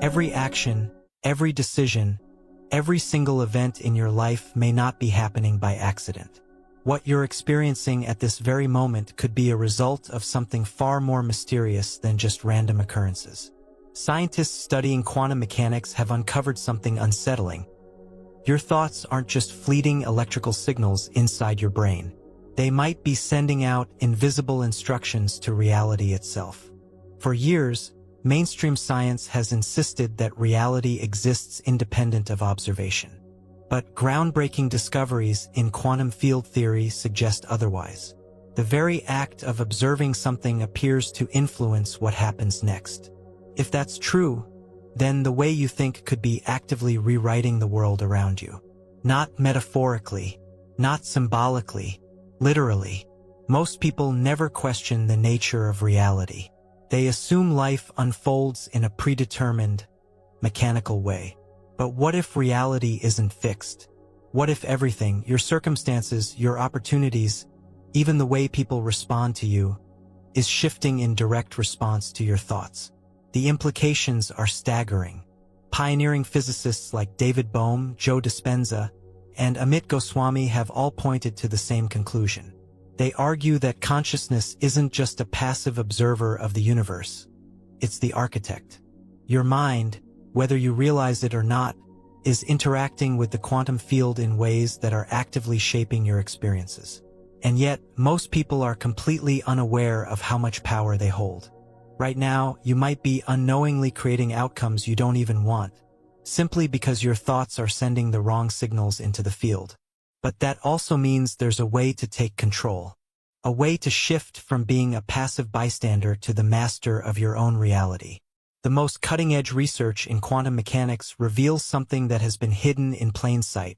Every action, every decision, every single event in your life may not be happening by accident. What you're experiencing at this very moment could be a result of something far more mysterious than just random occurrences. Scientists studying quantum mechanics have uncovered something unsettling. Your thoughts aren't just fleeting electrical signals inside your brain. They might be sending out invisible instructions to reality itself. For years, mainstream science has insisted that reality exists independent of observation. But groundbreaking discoveries in quantum field theory suggest otherwise. The very act of observing something appears to influence what happens next. If that's true, then the way you think could be actively rewriting the world around you. Not metaphorically, not symbolically, literally. Most people never question the nature of reality. They assume life unfolds in a predetermined, mechanical way. But what if reality isn't fixed? What if everything, your circumstances, your opportunities, even the way people respond to you, is shifting in direct response to your thoughts? The implications are staggering. Pioneering physicists like David Bohm, Joe Dispenza, and Amit Goswami have all pointed to the same conclusion. They argue that consciousness isn't just a passive observer of the universe. It's the architect. Your mind, whether you realize it or not, is interacting with the quantum field in ways that are actively shaping your experiences. And yet, most people are completely unaware of how much power they hold. Right now, you might be unknowingly creating outcomes you don't even want, simply because your thoughts are sending the wrong signals into the field. But that also means there's a way to take control, a way to shift from being a passive bystander to the master of your own reality. The most cutting-edge research in quantum mechanics reveals something that has been hidden in plain sight.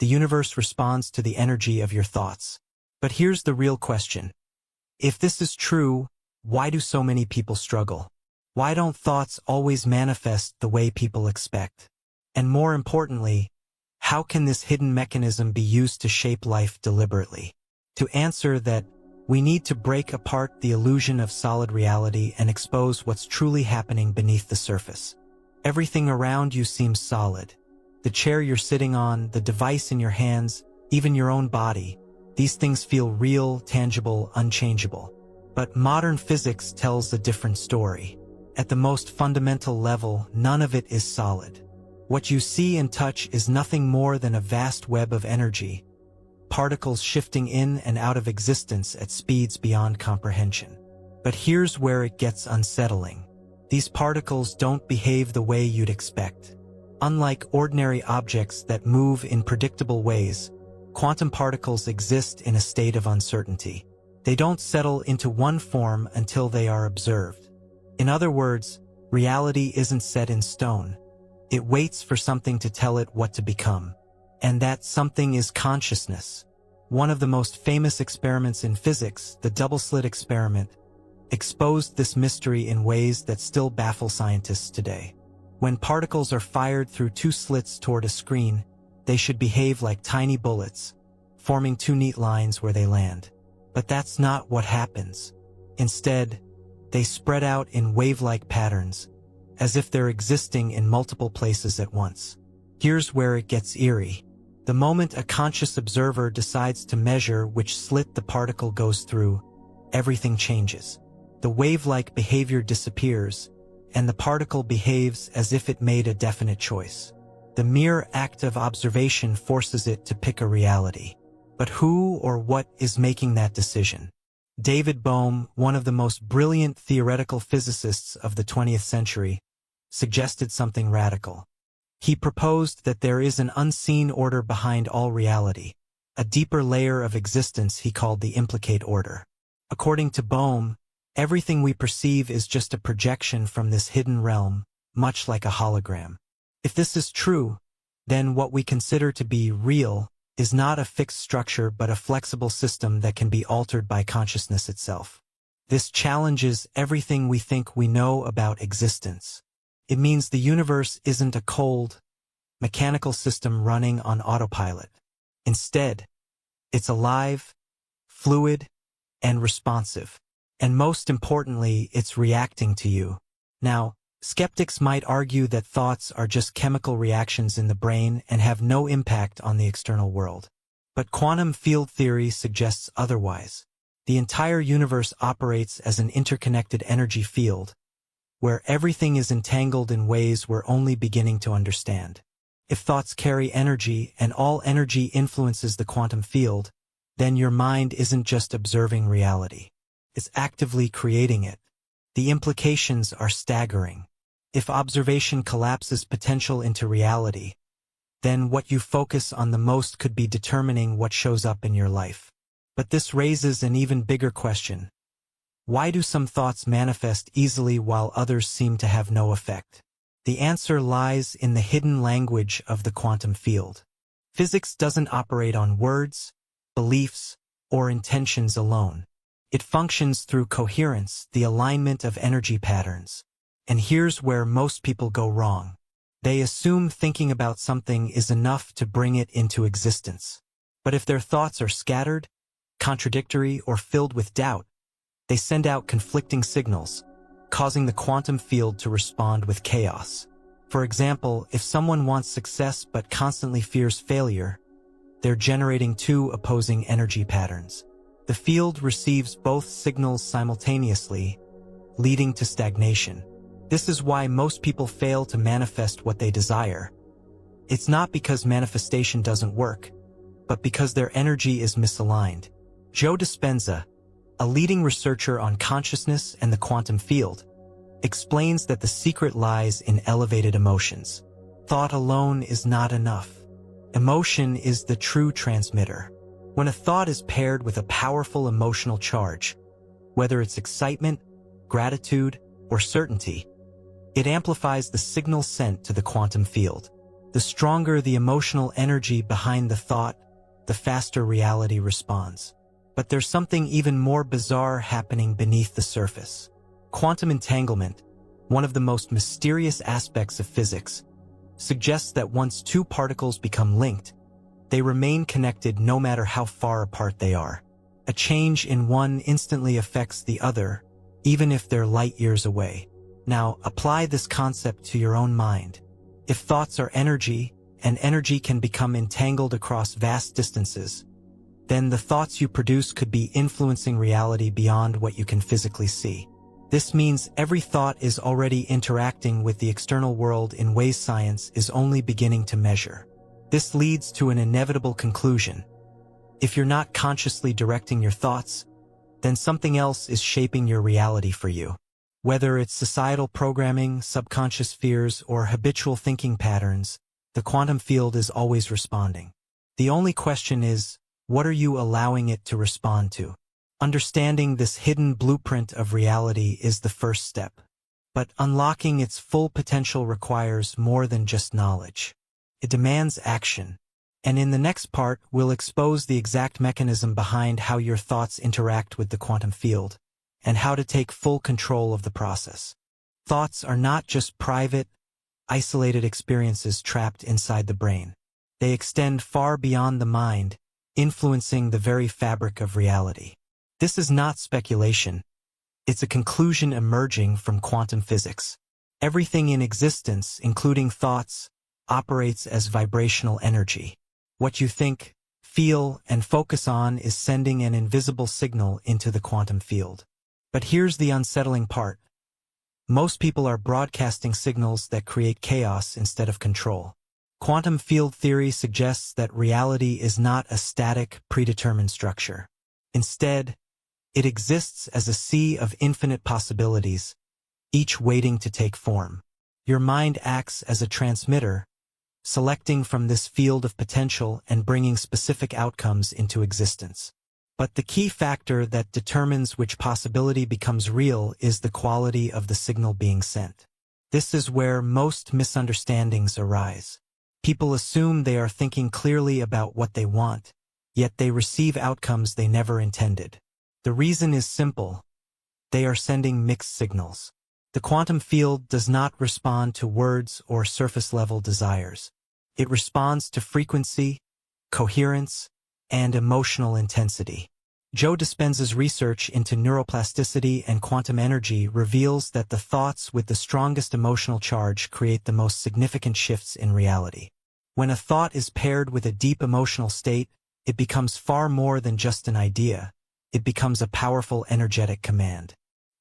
The universe responds to the energy of your thoughts. But here's the real question. If this is true, why do so many people struggle? Why don't thoughts always manifest the way people expect? And more importantly, how can this hidden mechanism be used to shape life deliberately? To answer that, we need to break apart the illusion of solid reality and expose what's truly happening beneath the surface. Everything around you seems solid. The chair you're sitting on, the device in your hands, even your own body. These things feel real, tangible, unchangeable. But modern physics tells a different story. At the most fundamental level, none of it is solid. What you see and touch is nothing more than a vast web of energy, particles shifting in and out of existence at speeds beyond comprehension. But here's where it gets unsettling. These particles don't behave the way you'd expect. Unlike ordinary objects that move in predictable ways, quantum particles exist in a state of uncertainty. They don't settle into one form until they are observed. In other words, reality isn't set in stone. It waits for something to tell it what to become. And that something is consciousness. One of the most famous experiments in physics, the double-slit experiment, exposed this mystery in ways that still baffle scientists today. When particles are fired through two slits toward a screen, they should behave like tiny bullets, forming two neat lines where they land. But that's not what happens. Instead, they spread out in wave-like patterns, as if they're existing in multiple places at once. Here's where it gets eerie. The moment a conscious observer decides to measure which slit the particle goes through, everything changes. The wave-like behavior disappears, and the particle behaves as if it made a definite choice. The mere act of observation forces it to pick a reality. But who or what is making that decision? David Bohm, one of the most brilliant theoretical physicists of the 20th century, suggested something radical. He proposed that there is an unseen order behind all reality, a deeper layer of existence he called the implicate order. According to Bohm, everything we perceive is just a projection from this hidden realm, much like a hologram. If this is true, then what we consider to be real is not a fixed structure but a flexible system that can be altered by consciousness itself. This challenges everything we think we know about existence. It means the universe isn't a cold, mechanical system running on autopilot. Instead, it's alive, fluid, and responsive. And most importantly, it's reacting to you. Now, Skeptics might argue that thoughts are just chemical reactions in the brain and have no impact on the external world. But quantum field theory suggests otherwise. The entire universe operates as an interconnected energy field, where everything is entangled in ways we're only beginning to understand. If thoughts carry energy and all energy influences the quantum field, then your mind isn't just observing reality. It's actively creating it. The implications are staggering. If observation collapses potential into reality, then what you focus on the most could be determining what shows up in your life. But this raises an even bigger question. Why do some thoughts manifest easily while others seem to have no effect? The answer lies in the hidden language of the quantum field. Physics doesn't operate on words, beliefs, or intentions alone. It functions through coherence, the alignment of energy patterns. And here's where most people go wrong. They assume thinking about something is enough to bring it into existence. But if their thoughts are scattered, contradictory, or filled with doubt, they send out conflicting signals, causing the quantum field to respond with chaos. For example, if someone wants success but constantly fears failure, they're generating two opposing energy patterns. The field receives both signals simultaneously, leading to stagnation. This is why most people fail to manifest what they desire. It's not because manifestation doesn't work, but because their energy is misaligned. Joe Dispenza, a leading researcher on consciousness and the quantum field, explains that the secret lies in elevated emotions. Thought alone is not enough. Emotion is the true transmitter. When a thought is paired with a powerful emotional charge, whether it's excitement, gratitude, or certainty, it amplifies the signal sent to the quantum field. The stronger the emotional energy behind the thought, the faster reality responds. But there's something even more bizarre happening beneath the surface. Quantum entanglement, one of the most mysterious aspects of physics, suggests that once two particles become linked, they remain connected no matter how far apart they are. A change in one instantly affects the other, even if they're light years away. Now, apply this concept to your own mind. If thoughts are energy, and energy can become entangled across vast distances, then the thoughts you produce could be influencing reality beyond what you can physically see. This means every thought is already interacting with the external world in ways science is only beginning to measure. This leads to an inevitable conclusion. If you're not consciously directing your thoughts, then something else is shaping your reality for you. Whether it's societal programming, subconscious fears, or habitual thinking patterns, the quantum field is always responding. The only question is, what are you allowing it to respond to? Understanding this hidden blueprint of reality is the first step. But unlocking its full potential requires more than just knowledge. It demands action. And in the next part, we'll expose the exact mechanism behind how your thoughts interact with the quantum field, and how to take full control of the process. Thoughts are not just private, isolated experiences trapped inside the brain. They extend far beyond the mind, influencing the very fabric of reality. This is not speculation. It's a conclusion emerging from quantum physics. Everything in existence, including thoughts, operates as vibrational energy. What you think, feel, and focus on is sending an invisible signal into the quantum field. But here's the unsettling part. Most people are broadcasting signals that create chaos instead of control. Quantum field theory suggests that reality is not a static, predetermined structure. Instead, it exists as a sea of infinite possibilities, each waiting to take form. Your mind acts as a transmitter, selecting from this field of potential and bringing specific outcomes into existence. But the key factor that determines which possibility becomes real is the quality of the signal being sent. This is where most misunderstandings arise. People assume they are thinking clearly about what they want, yet they receive outcomes they never intended. The reason is simple. They are sending mixed signals. The quantum field does not respond to words or surface-level desires. It responds to frequency, coherence, and emotional intensity. Joe Dispenza's research into neuroplasticity and quantum energy reveals that the thoughts with the strongest emotional charge create the most significant shifts in reality. When a thought is paired with a deep emotional state, it becomes far more than just an idea. It becomes a powerful energetic command.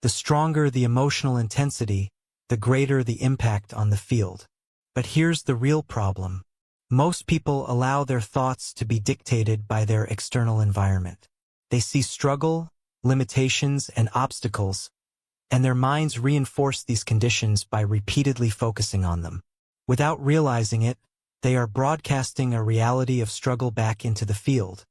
The stronger the emotional intensity, the greater the impact on the field. But here's the real problem. Most people allow their thoughts to be dictated by their external environment. They see struggle, limitations, and obstacles, and their minds reinforce these conditions by repeatedly focusing on them. Without realizing it, they are broadcasting a reality of struggle back into the field,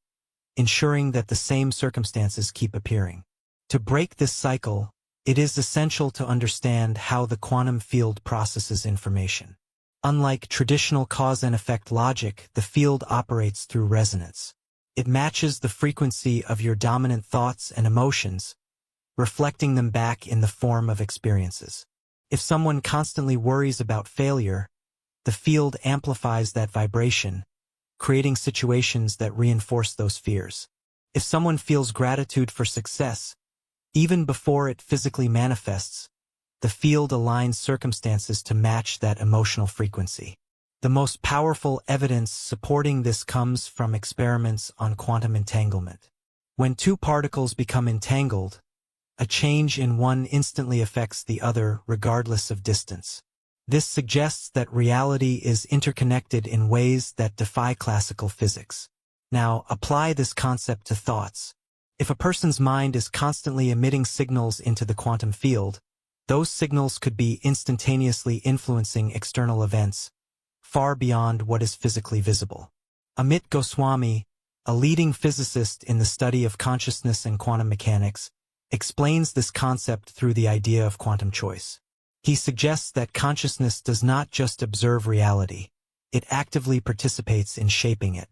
ensuring that the same circumstances keep appearing. To break this cycle, it is essential to understand how the quantum field processes information. Unlike traditional cause and effect logic, the field operates through resonance. It matches the frequency of your dominant thoughts and emotions, reflecting them back in the form of experiences. If someone constantly worries about failure, the field amplifies that vibration, creating situations that reinforce those fears. If someone feels gratitude for success, even before it physically manifests, the field aligns circumstances to match that emotional frequency. The most powerful evidence supporting this comes from experiments on quantum entanglement. When two particles become entangled, a change in one instantly affects the other regardless of distance. This suggests that reality is interconnected in ways that defy classical physics. Now, apply this concept to thoughts. If a person's mind is constantly emitting signals into the quantum field, those signals could be instantaneously influencing external events, far beyond what is physically visible. Amit Goswami, a leading physicist in the study of consciousness and quantum mechanics, explains this concept through the idea of quantum choice. He suggests that consciousness does not just observe reality, it actively participates in shaping it.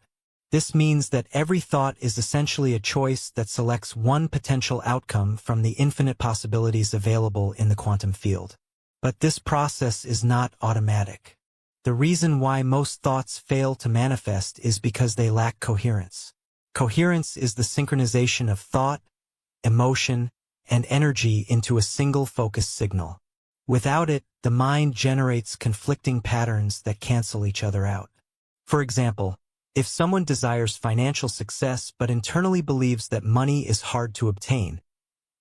This means that every thought is essentially a choice that selects one potential outcome from the infinite possibilities available in the quantum field. But this process is not automatic. The reason why most thoughts fail to manifest is because they lack coherence. Coherence is the synchronization of thought, emotion, and energy into a single focused signal. Without it, the mind generates conflicting patterns that cancel each other out. For example, if someone desires financial success but internally believes that money is hard to obtain,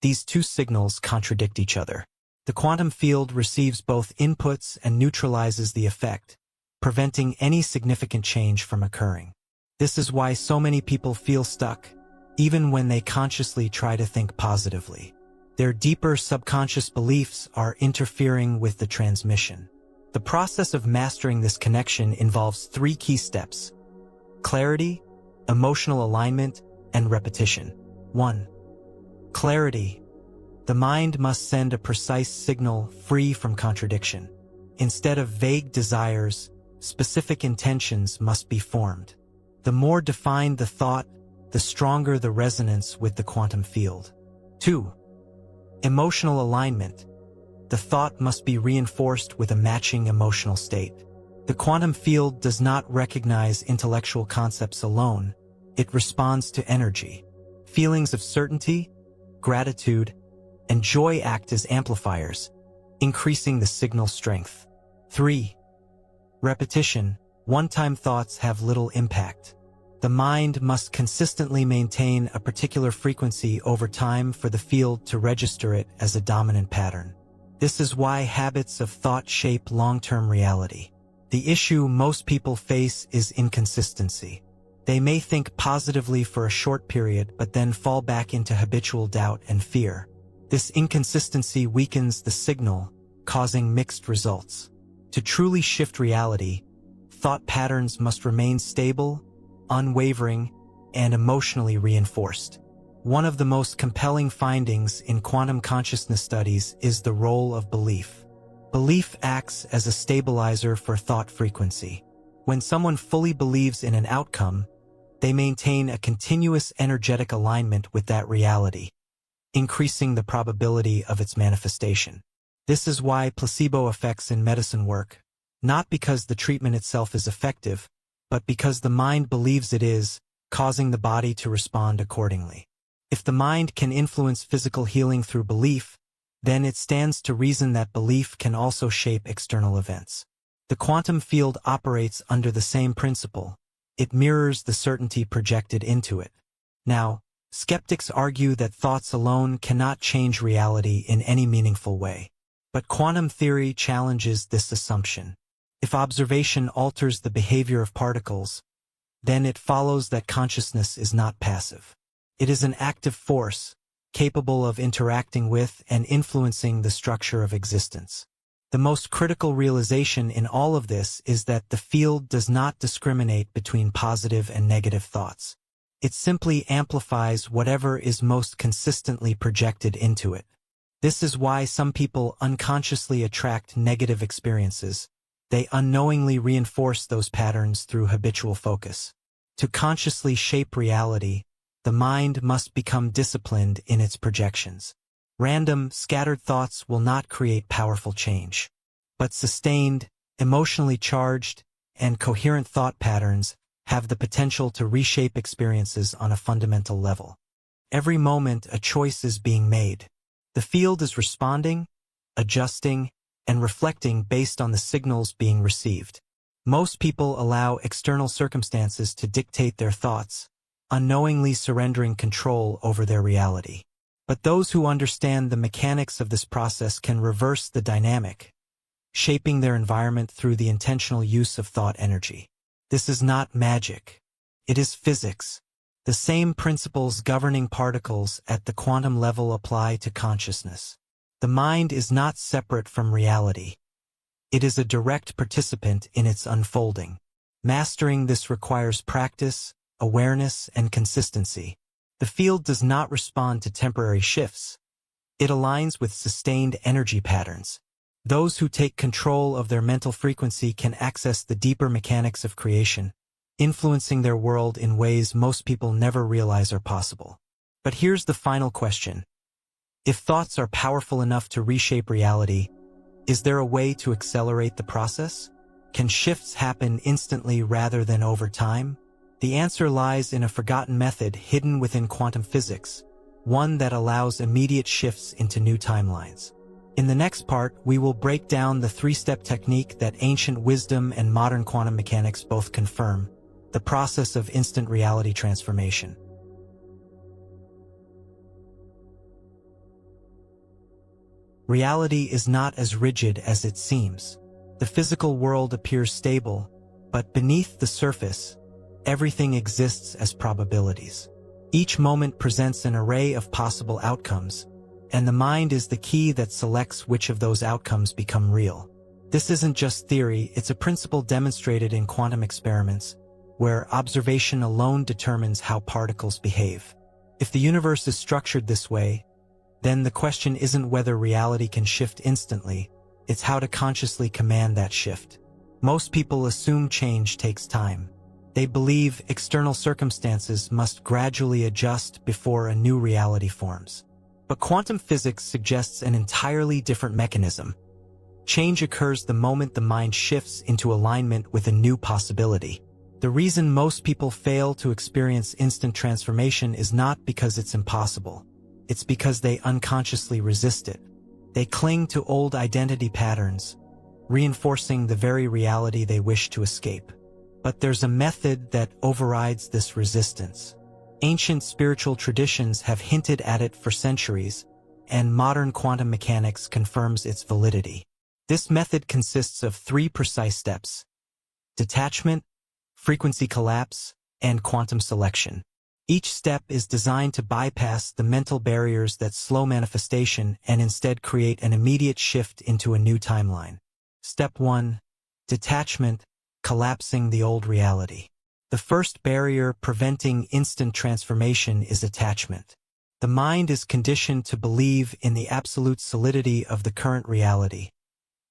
these two signals contradict each other. The quantum field receives both inputs and neutralizes the effect, preventing any significant change from occurring. This is why so many people feel stuck, even when they consciously try to think positively. Their deeper subconscious beliefs are interfering with the transmission. The process of mastering this connection involves three key steps: clarity, emotional alignment, and repetition. 1. Clarity. The mind must send a precise signal free from contradiction. Instead of vague desires, specific intentions must be formed. The more defined the thought, the stronger the resonance with the quantum field. 2. Emotional alignment. The thought must be reinforced with a matching emotional state. The quantum field does not recognize intellectual concepts alone, it responds to energy. Feelings of certainty, gratitude, and joy act as amplifiers, increasing the signal strength. 3. Repetition. One-time thoughts have little impact. The mind must consistently maintain a particular frequency over time for the field to register it as a dominant pattern. This is why habits of thought shape long-term reality. The issue most people face is inconsistency. They may think positively for a short period but then fall back into habitual doubt and fear. This inconsistency weakens the signal, causing mixed results. To truly shift reality, thought patterns must remain stable, unwavering, and emotionally reinforced. One of the most compelling findings in quantum consciousness studies is the role of belief. Belief acts as a stabilizer for thought frequency. When someone fully believes in an outcome, they maintain a continuous energetic alignment with that reality, increasing the probability of its manifestation. This is why placebo effects in medicine work, not because the treatment itself is effective, but because the mind believes it is, causing the body to respond accordingly. If the mind can influence physical healing through belief, then it stands to reason that belief can also shape external events. The quantum field operates under the same principle. It mirrors the certainty projected into it. Now, skeptics argue that thoughts alone cannot change reality in any meaningful way. But quantum theory challenges this assumption. If observation alters the behavior of particles, then it follows that consciousness is not passive. It is an active force, capable of interacting with and influencing the structure of existence. The most critical realization in all of this is that the field does not discriminate between positive and negative thoughts. It simply amplifies whatever is most consistently projected into it. This is why some people unconsciously attract negative experiences. They unknowingly reinforce those patterns through habitual focus. To consciously shape reality, the mind must become disciplined in its projections. Random, scattered thoughts will not create powerful change. But sustained, emotionally charged, and coherent thought patterns have the potential to reshape experiences on a fundamental level. Every moment a choice is being made. The field is responding, adjusting, and reflecting based on the signals being received. Most people allow external circumstances to dictate their thoughts, unknowingly surrendering control over their reality. But those who understand the mechanics of this process can reverse the dynamic, shaping their environment through the intentional use of thought energy. This is not magic. It is physics. The same principles governing particles at the quantum level apply to consciousness. The mind is not separate from reality. It is a direct participant in its unfolding. Mastering this requires practice, awareness, and consistency. The field does not respond to temporary shifts. It aligns with sustained energy patterns. Those who take control of their mental frequency can access the deeper mechanics of creation, influencing their world in ways most people never realize are possible. But here's the final question. If thoughts are powerful enough to reshape reality, is there a way to accelerate the process? Can shifts happen instantly rather than over time? The answer lies in a forgotten method hidden within quantum physics, one that allows immediate shifts into new timelines. In the next part, we will break down the three-step technique that ancient wisdom and modern quantum mechanics both confirm, the process of instant reality transformation. Reality is not as rigid as it seems. The physical world appears stable, but beneath the surface, everything exists as probabilities. Each moment presents an array of possible outcomes, and the mind is the key that selects which of those outcomes become real. This isn't just theory, it's a principle demonstrated in quantum experiments, where observation alone determines how particles behave. If the universe is structured this way, then the question isn't whether reality can shift instantly, it's how to consciously command that shift. Most people assume change takes time. They believe external circumstances must gradually adjust before a new reality forms. But quantum physics suggests an entirely different mechanism. Change occurs the moment the mind shifts into alignment with a new possibility. The reason most people fail to experience instant transformation is not because it's impossible. It's because they unconsciously resist it. They cling to old identity patterns, reinforcing the very reality they wish to escape. But there's a method that overrides this resistance. Ancient spiritual traditions have hinted at it for centuries, and modern quantum mechanics confirms its validity. This method consists of three precise steps: detachment, frequency collapse, and quantum selection. Each step is designed to bypass the mental barriers that slow manifestation and instead create an immediate shift into a new timeline. Step 1. Detachment, collapsing the old reality. The first barrier preventing instant transformation is attachment. The mind is conditioned to believe in the absolute solidity of the current reality,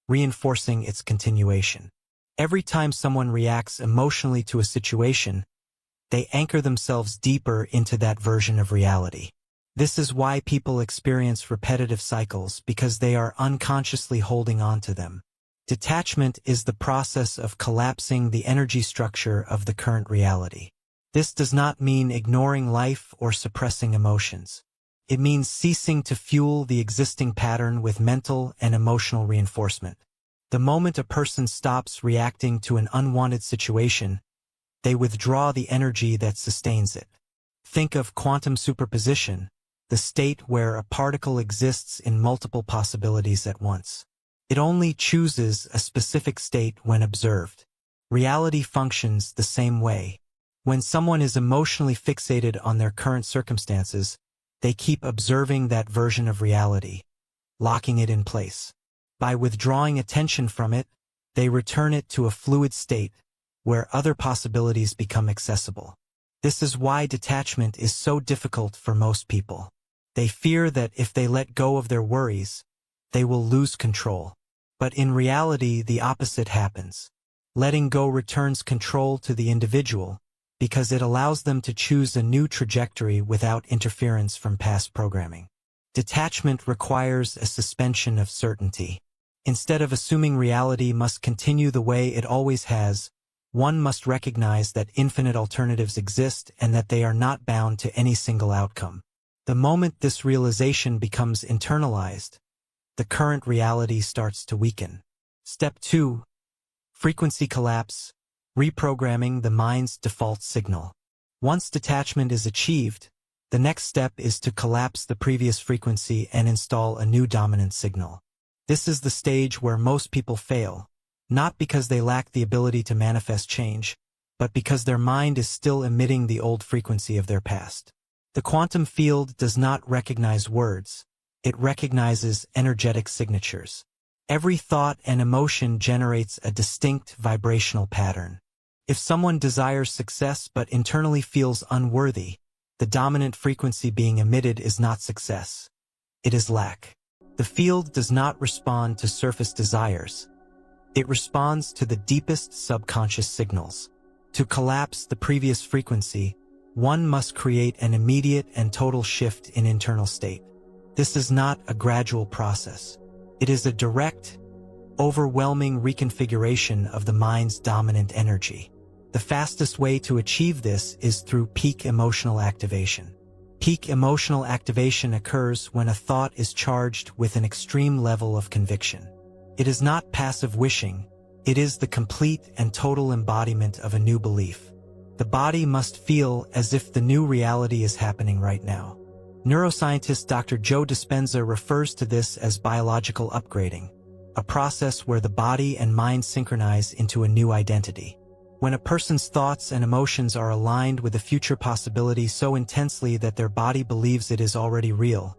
reinforcing its continuation. Every time someone reacts emotionally to a situation, they anchor themselves deeper into that version of reality. This is why people experience repetitive cycles, because they are unconsciously holding on to them. Detachment is the process of collapsing the energy structure of the current reality. This does not mean ignoring life or suppressing emotions. It means ceasing to fuel the existing pattern with mental and emotional reinforcement. The moment a person stops reacting to an unwanted situation, they withdraw the energy that sustains it. Think of quantum superposition, the state where a particle exists in multiple possibilities at once. It only chooses a specific state when observed. Reality functions the same way. When someone is emotionally fixated on their current circumstances, they keep observing that version of reality, locking it in place. By withdrawing attention from it, they return it to a fluid state, where other possibilities become accessible. This is why detachment is so difficult for most people. They fear that if they let go of their worries, they will lose control. But in reality, the opposite happens. Letting go returns control to the individual, because it allows them to choose a new trajectory without interference from past programming. Detachment requires a suspension of certainty. Instead of assuming reality must continue the way it always has, one must recognize that infinite alternatives exist and that they are not bound to any single outcome. The moment this realization becomes internalized, the current reality starts to weaken. Step 2. Frequency collapse, reprogramming the mind's default signal. Once detachment is achieved, the next step is to collapse the previous frequency and install a new dominant signal. This is the stage where most people fail, not because they lack the ability to manifest change, but because their mind is still emitting the old frequency of their past. The quantum field does not recognize words, it recognizes energetic signatures. Every thought and emotion generates a distinct vibrational pattern. If someone desires success but internally feels unworthy, the dominant frequency being emitted is not success. It is lack. The field does not respond to surface desires. It responds to the deepest subconscious signals. To collapse the previous frequency, one must create an immediate and total shift in internal state. This is not a gradual process. It is a direct, overwhelming reconfiguration of the mind's dominant energy. The fastest way to achieve this is through peak emotional activation. Peak emotional activation occurs when a thought is charged with an extreme level of conviction. It is not passive wishing, it is the complete and total embodiment of a new belief. The body must feel as if the new reality is happening right now. Neuroscientist Dr. Joe Dispenza refers to this as biological upgrading, a process where the body and mind synchronize into a new identity. When a person's thoughts and emotions are aligned with a future possibility so intensely that their body believes it is already real,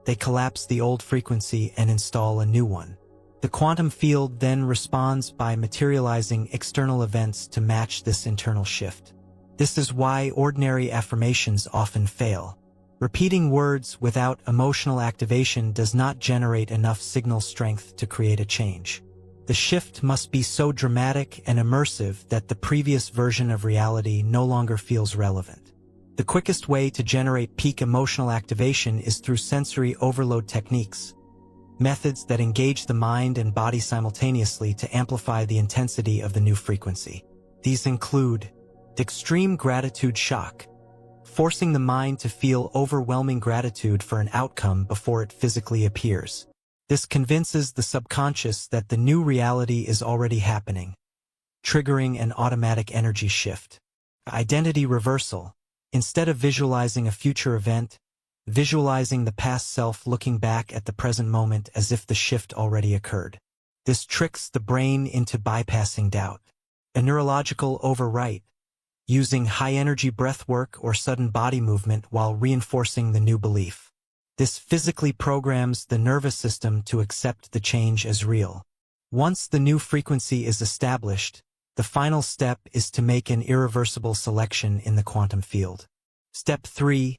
they collapse the old frequency and install a new one. The quantum field then responds by materializing external events to match this internal shift. This is why ordinary affirmations often fail. Repeating words without emotional activation does not generate enough signal strength to create a change. The shift must be so dramatic and immersive that the previous version of reality no longer feels relevant. The quickest way to generate peak emotional activation is through sensory overload techniques, methods that engage the mind and body simultaneously to amplify the intensity of the new frequency. These include extreme gratitude shock, forcing the mind to feel overwhelming gratitude for an outcome before it physically appears. This convinces the subconscious that the new reality is already happening, triggering an automatic energy shift. Identity reversal. Instead of visualizing a future event, visualizing the past self looking back at the present moment as if the shift already occurred. This tricks the brain into bypassing doubt. A neurological overwrite, using high-energy breath work or sudden body movement while reinforcing the new belief. This physically programs the nervous system to accept the change as real. Once the new frequency is established, the final step is to make an irreversible selection in the quantum field. Step 3.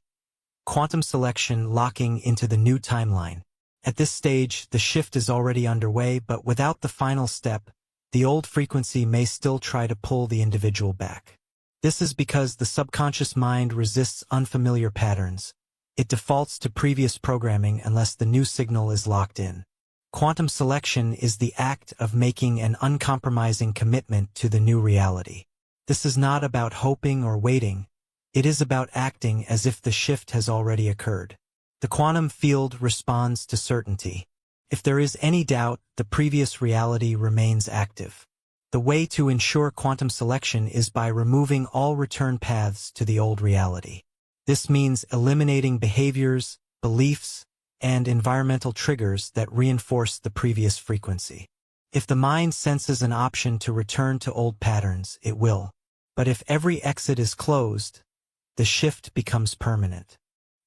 Quantum selection, locking into the new timeline. At this stage, the shift is already underway, but without the final step, the old frequency may still try to pull the individual back. This is because the subconscious mind resists unfamiliar patterns. It defaults to previous programming unless the new signal is locked in. Quantum selection is the act of making an uncompromising commitment to the new reality. This is not about hoping or waiting, It is about acting as if the shift has already occurred. The quantum field responds to certainty. If there is any doubt, the previous reality remains active. The way to ensure quantum selection is by removing all return paths to the old reality. This means eliminating behaviors, beliefs, and environmental triggers that reinforce the previous frequency. If the mind senses an option to return to old patterns, it will. But if every exit is closed, the shift becomes permanent.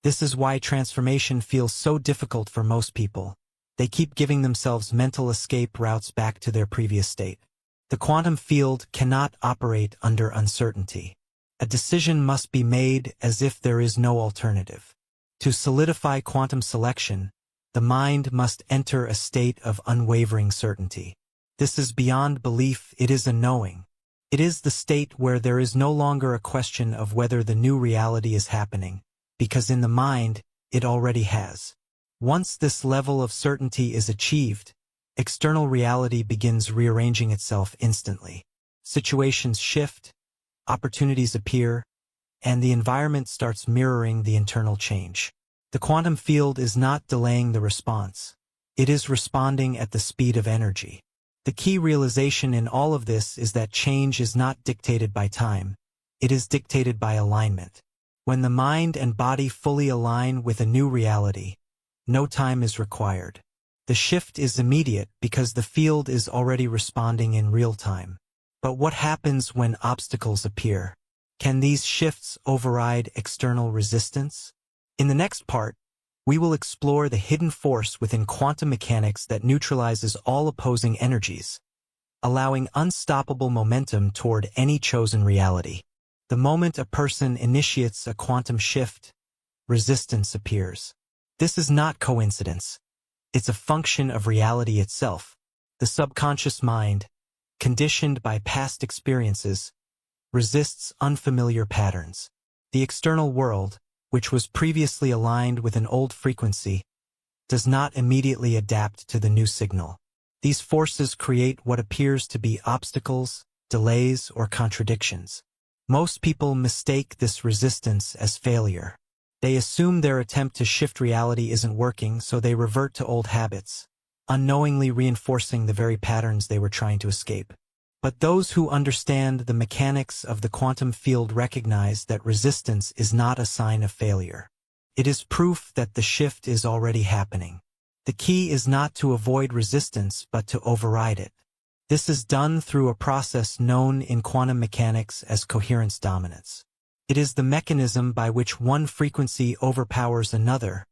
This is why transformation feels so difficult for most people. They keep giving themselves mental escape routes back to their previous state. The quantum field cannot operate under uncertainty. A decision must be made as if there is no alternative. To solidify quantum selection, the mind must enter a state of unwavering certainty. This is beyond belief, it is a knowing. It is the state where there is no longer a question of whether the new reality is happening, because in the mind, it already has. Once this level of certainty is achieved, external reality begins rearranging itself instantly. Situations shift, opportunities appear, and the environment starts mirroring the internal change. The quantum field is not delaying the response. It is responding at the speed of energy. The key realization in all of this is that change is not dictated by time. It is dictated by alignment. When the mind and body fully align with a new reality, no time is required. The shift is immediate because the field is already responding in real time. But what happens when obstacles appear? Can these shifts override external resistance? In the next part, we will explore the hidden force within quantum mechanics that neutralizes all opposing energies, allowing unstoppable momentum toward any chosen reality. The moment a person initiates a quantum shift, resistance appears. This is not coincidence. It's a function of reality itself. The subconscious mind, conditioned by past experiences, resists unfamiliar patterns. The external world, which was previously aligned with an old frequency, does not immediately adapt to the new signal. These forces create what appears to be obstacles, delays, or contradictions. Most people mistake this resistance as failure. They assume their attempt to shift reality isn't working, so they revert to old habits, unknowingly reinforcing the very patterns they were trying to escape. But those who understand the mechanics of the quantum field recognize that resistance is not a sign of failure. It is proof that the shift is already happening. The key is not to avoid resistance but to override it. This is done through a process known in quantum mechanics as coherence dominance. It is the mechanism by which one frequency overpowers another,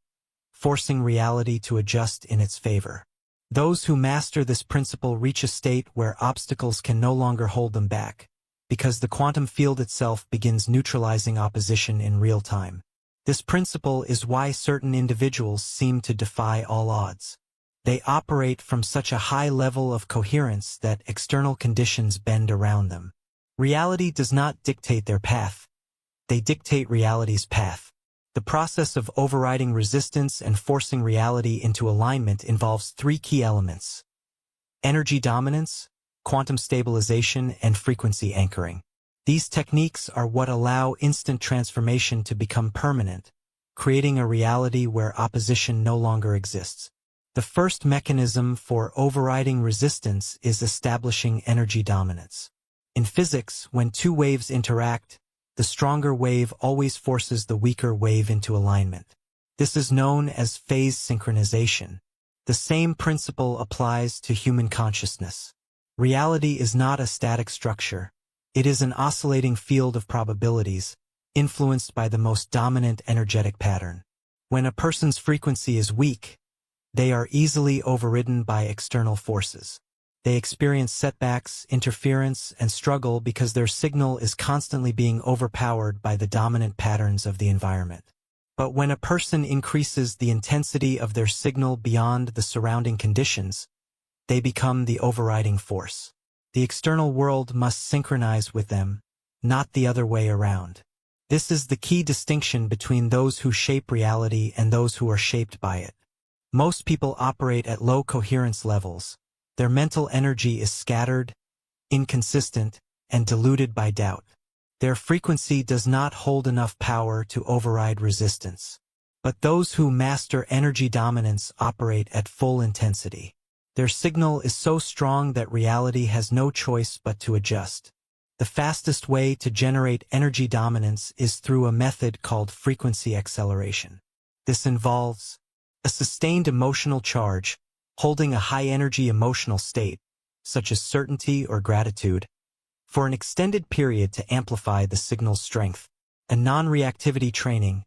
forcing reality to adjust in its favor. Those who master this principle reach a state where obstacles can no longer hold them back, because the quantum field itself begins neutralizing opposition in real time. This principle is why certain individuals seem to defy all odds. They operate from such a high level of coherence that external conditions bend around them. Reality does not dictate their path. They dictate reality's path. The process of overriding resistance and forcing reality into alignment involves three key elements: energy dominance, quantum stabilization, and frequency anchoring. These techniques are what allow instant transformation to become permanent, creating a reality where opposition no longer exists. The first mechanism for overriding resistance is establishing energy dominance. In physics, when two waves interact, the stronger wave always forces the weaker wave into alignment. This is known as phase synchronization. The same principle applies to human consciousness. Reality is not a static structure. It is an oscillating field of probabilities, influenced by the most dominant energetic pattern. When a person's frequency is weak, they are easily overridden by external forces. They experience setbacks, interference, and struggle because their signal is constantly being overpowered by the dominant patterns of the environment. But when a person increases the intensity of their signal beyond the surrounding conditions, they become the overriding force. The external world must synchronize with them, not the other way around. This is the key distinction between those who shape reality and those who are shaped by it. Most people operate at low coherence levels. Their mental energy is scattered, inconsistent, and diluted by doubt. Their frequency does not hold enough power to override resistance. But those who master energy dominance operate at full intensity. Their signal is so strong that reality has no choice but to adjust. The fastest way to generate energy dominance is through a method called frequency acceleration. This involves a sustained emotional charge, holding a high-energy emotional state, such as certainty or gratitude, for an extended period to amplify the signal's strength, a non-reactivity training,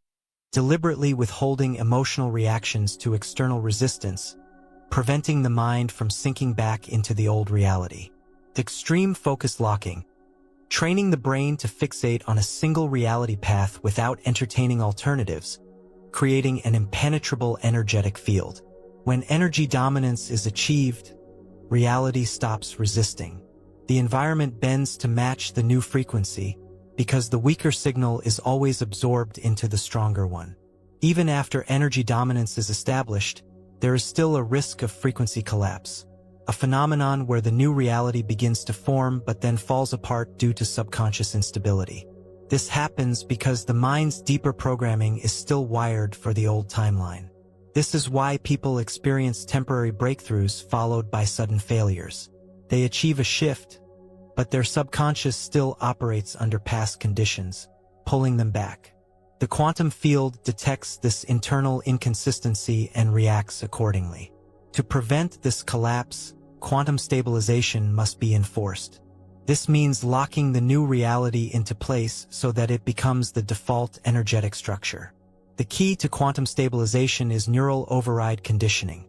deliberately withholding emotional reactions to external resistance, preventing the mind from sinking back into the old reality. Extreme focus locking, training the brain to fixate on a single reality path without entertaining alternatives, creating an impenetrable energetic field. When energy dominance is achieved, reality stops resisting. The environment bends to match the new frequency, because the weaker signal is always absorbed into the stronger one. Even after energy dominance is established, there is still a risk of frequency collapse, a phenomenon where the new reality begins to form but then falls apart due to subconscious instability. This happens because the mind's deeper programming is still wired for the old timeline. This is why people experience temporary breakthroughs followed by sudden failures. They achieve a shift, but their subconscious still operates under past conditions, pulling them back. The quantum field detects this internal inconsistency and reacts accordingly. To prevent this collapse, quantum stabilization must be enforced. This means locking the new reality into place so that it becomes the default energetic structure. The key to quantum stabilization is neural override conditioning,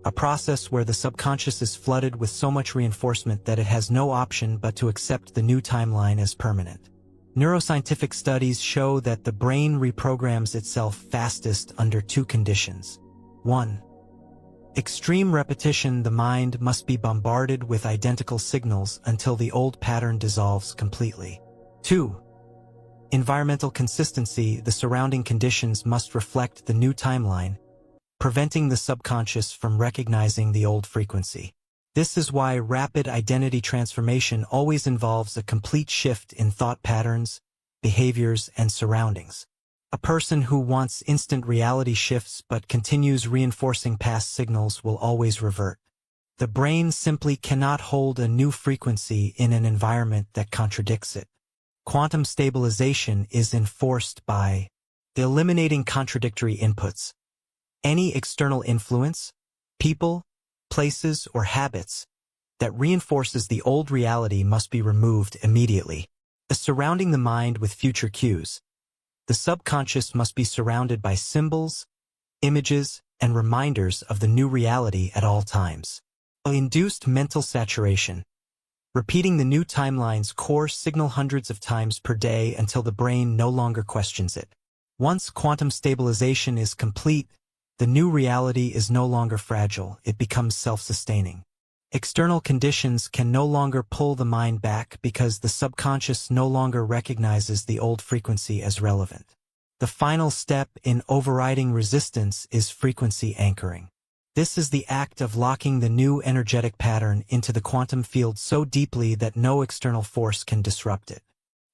a process where the subconscious is flooded with so much reinforcement that it has no option but to accept the new timeline as permanent. Neuroscientific studies show that the brain reprograms itself fastest under two conditions. 1. Extreme repetition. The mind must be bombarded with identical signals until the old pattern dissolves completely. 2. Environmental consistency. The surrounding conditions must reflect the new timeline, preventing the subconscious from recognizing the old frequency. This is why rapid identity transformation always involves a complete shift in thought patterns, behaviors, and surroundings. A person who wants instant reality shifts but continues reinforcing past signals will always revert. The brain simply cannot hold a new frequency in an environment that contradicts it. Quantum stabilization is enforced by eliminating contradictory inputs. Any external influence, people, places, or habits that reinforces the old reality must be removed immediately. Surrounding the mind with future cues. The subconscious must be surrounded by symbols, images, and reminders of the new reality at all times. Induced mental saturation. Repeating the new timeline's core signal hundreds of times per day until the brain no longer questions it. Once quantum stabilization is complete, the new reality is no longer fragile, it becomes self-sustaining. External conditions can no longer pull the mind back because the subconscious no longer recognizes the old frequency as relevant. The final step in overriding resistance is frequency anchoring. This is the act of locking the new energetic pattern into the quantum field so deeply that no external force can disrupt it.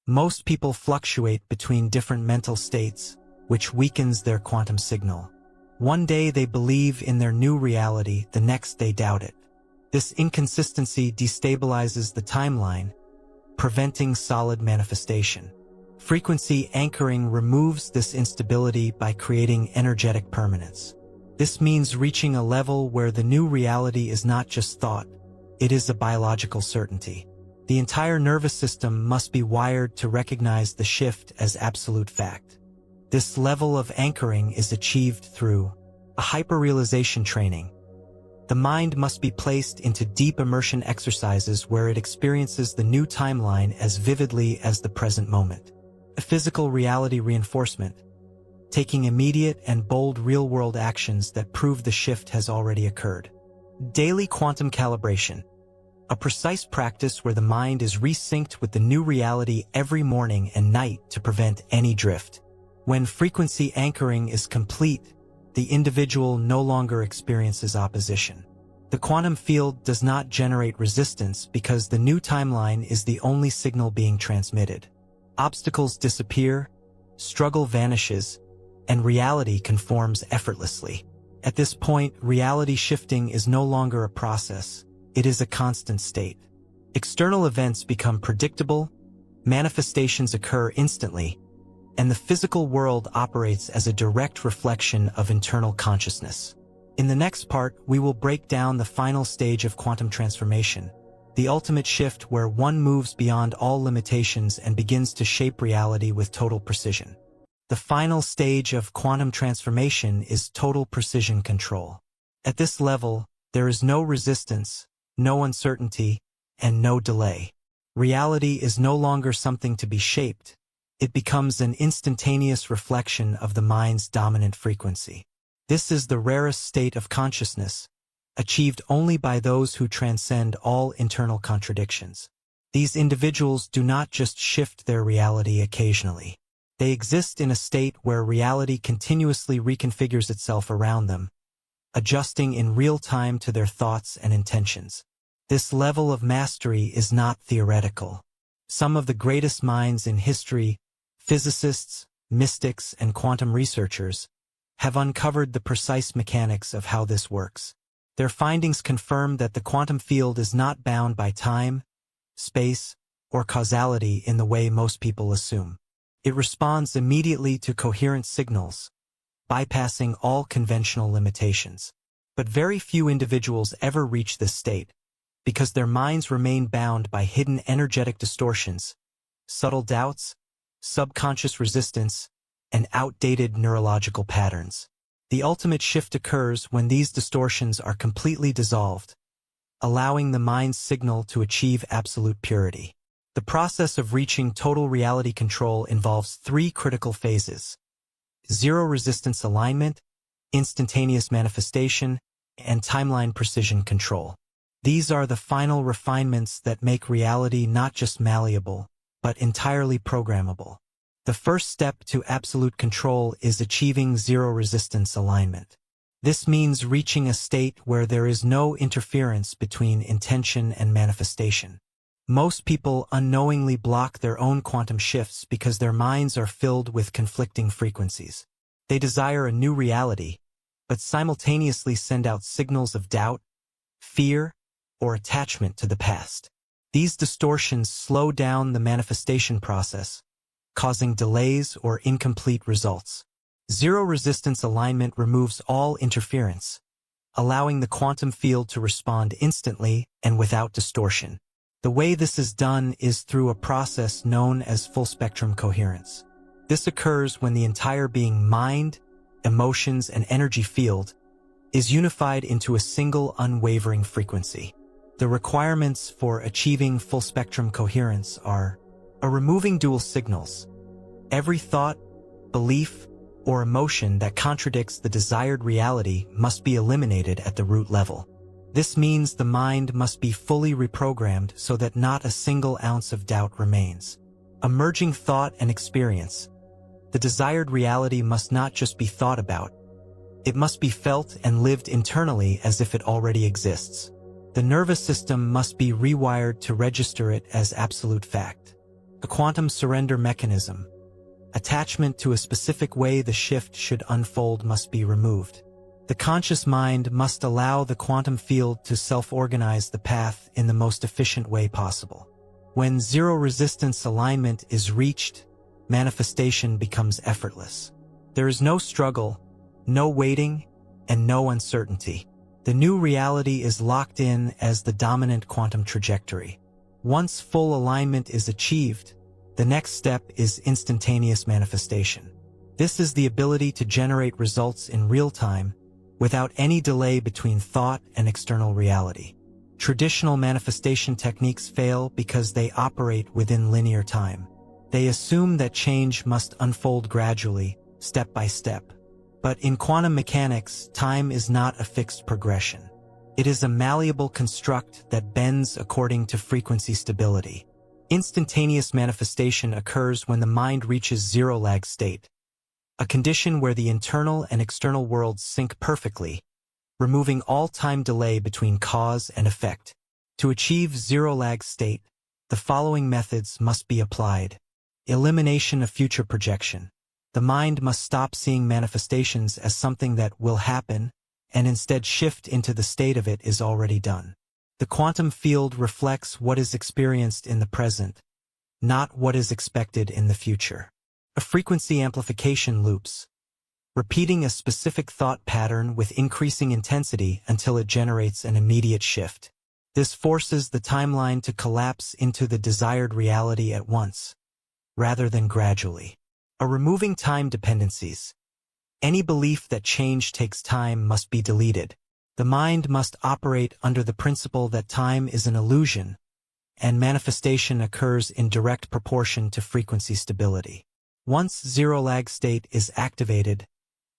Most people fluctuate between different mental states, which weakens their quantum signal. One day they believe in their new reality, the next they doubt it. This inconsistency destabilizes the timeline, preventing solid manifestation. Frequency anchoring removes this instability by creating energetic permanence. This means reaching a level where the new reality is not just thought, it is a biological certainty. The entire nervous system must be wired to recognize the shift as absolute fact. This level of anchoring is achieved through a hyperrealization training. The mind must be placed into deep immersion exercises where it experiences the new timeline as vividly as the present moment. A physical reality reinforcement, taking immediate and bold real-world actions that prove the shift has already occurred. Daily quantum calibration, a precise practice where the mind is resynced with the new reality every morning and night to prevent any drift. When frequency anchoring is complete, the individual no longer experiences opposition. The quantum field does not generate resistance because the new timeline is the only signal being transmitted. Obstacles disappear, struggle vanishes, and reality conforms effortlessly. At this point, reality shifting is no longer a process, it is a constant state. External events become predictable, manifestations occur instantly, and the physical world operates as a direct reflection of internal consciousness. In the next part, we will break down the final stage of quantum transformation, the ultimate shift where one moves beyond all limitations and begins to shape reality with total precision. The final stage of quantum transformation is total precision control. At this level, there is no resistance, no uncertainty, and no delay. Reality is no longer something to be shaped. It becomes an instantaneous reflection of the mind's dominant frequency. This is the rarest state of consciousness, achieved only by those who transcend all internal contradictions. These individuals do not just shift their reality occasionally. They exist in a state where reality continuously reconfigures itself around them, adjusting in real time to their thoughts and intentions. This level of mastery is not theoretical. Some of the greatest minds in history, physicists, mystics, and quantum researchers, have uncovered the precise mechanics of how this works. Their findings confirm that the quantum field is not bound by time, space, or causality in the way most people assume. It responds immediately to coherent signals, bypassing all conventional limitations. But very few individuals ever reach this state, because their minds remain bound by hidden energetic distortions, subtle doubts, subconscious resistance, and outdated neurological patterns. The ultimate shift occurs when these distortions are completely dissolved, allowing the mind's signal to achieve absolute purity. The process of reaching total reality control involves three critical phases: zero resistance alignment, instantaneous manifestation, and timeline precision control. These are the final refinements that make reality not just malleable, but entirely programmable. The first step to absolute control is achieving zero resistance alignment. This means reaching a state where there is no interference between intention and manifestation. Most people unknowingly block their own quantum shifts because their minds are filled with conflicting frequencies. They desire a new reality, but simultaneously send out signals of doubt, fear, or attachment to the past. These distortions slow down the manifestation process, causing delays or incomplete results. Zero resistance alignment removes all interference, allowing the quantum field to respond instantly and without distortion. The way this is done is through a process known as full-spectrum coherence. This occurs when the entire being mind, emotions, and energy field is unified into a single unwavering frequency. The requirements for achieving full-spectrum coherence are removing dual signals. Every thought, belief, or emotion that contradicts the desired reality must be eliminated at the root level. This means the mind must be fully reprogrammed so that not a single ounce of doubt remains. Merging thought and experience. The desired reality must not just be thought about. It must be felt and lived internally as if it already exists. The nervous system must be rewired to register it as absolute fact. A quantum surrender mechanism. Attachment to a specific way the shift should unfold must be removed. The conscious mind must allow the quantum field to self-organize the path in the most efficient way possible. When zero resistance alignment is reached, manifestation becomes effortless. There is no struggle, no waiting, and no uncertainty. The new reality is locked in as the dominant quantum trajectory. Once full alignment is achieved, the next step is instantaneous manifestation. This is the ability to generate results in real time, without any delay between thought and external reality. Traditional manifestation techniques fail because they operate within linear time. They assume that change must unfold gradually, step by step. But in quantum mechanics, time is not a fixed progression. It is a malleable construct that bends according to frequency stability. Instantaneous manifestation occurs when the mind reaches zero-lag state, a condition where the internal and external worlds sync perfectly, removing all time delay between cause and effect. To achieve zero-lag state, the following methods must be applied. Elimination of future projection. The mind must stop seeing manifestations as something that will happen and instead shift into the state of it is already done. The quantum field reflects what is experienced in the present, not what is expected in the future. A frequency amplification loops, repeating a specific thought pattern with increasing intensity until it generates an immediate shift. This forces the timeline to collapse into the desired reality at once, rather than gradually. Removing time dependencies. Any belief that change takes time must be deleted. The mind must operate under the principle that time is an illusion, and manifestation occurs in direct proportion to frequency stability. Once zero-lag state is activated,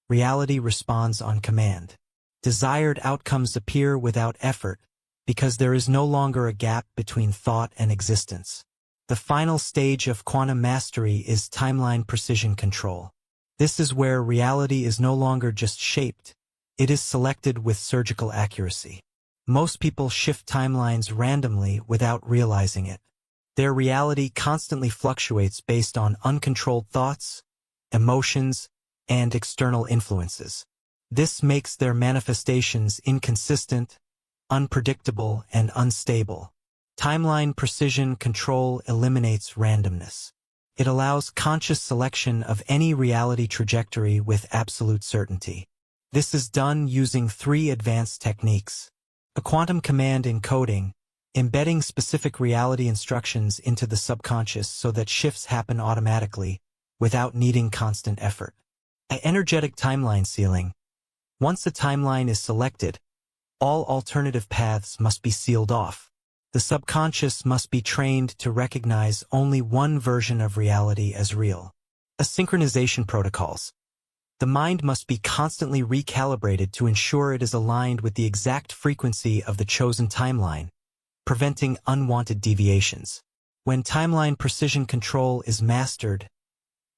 reality responds on command. Desired outcomes appear without effort, because there is no longer a gap between thought and existence. The final stage of quantum mastery is timeline precision control. This is where reality is no longer just shaped, it is selected with surgical accuracy. Most people shift timelines randomly without realizing it. Their reality constantly fluctuates based on uncontrolled thoughts, emotions, and external influences. This makes their manifestations inconsistent, unpredictable, and unstable. Timeline precision control eliminates randomness. It allows conscious selection of any reality trajectory with absolute certainty. This is done using 3 advanced techniques. A quantum command encoding, embedding specific reality instructions into the subconscious so that shifts happen automatically, without needing constant effort. An energetic timeline sealing. Once a timeline is selected, all alternative paths must be sealed off. The subconscious must be trained to recognize only one version of reality as real. Asynchronization protocols. The mind must be constantly recalibrated to ensure it is aligned with the exact frequency of the chosen timeline, preventing unwanted deviations. When timeline precision control is mastered,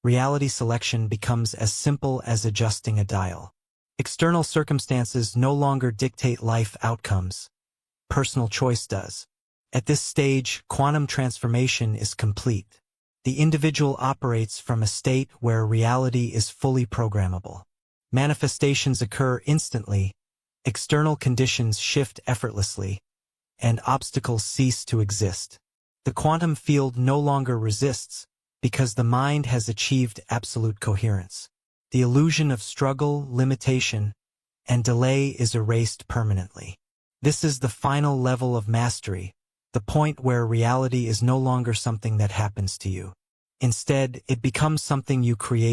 reality selection becomes as simple as adjusting a dial. External circumstances no longer dictate life outcomes. Personal choice does. At this stage, quantum transformation is complete. The individual operates from a state where reality is fully programmable. Manifestations occur instantly, external conditions shift effortlessly, and obstacles cease to exist. The quantum field no longer resists, because the mind has achieved absolute coherence. The illusion of struggle, limitation, and delay is erased permanently. This is the final level of mastery, the point where reality is no longer something that happens to you. Instead, it becomes something you create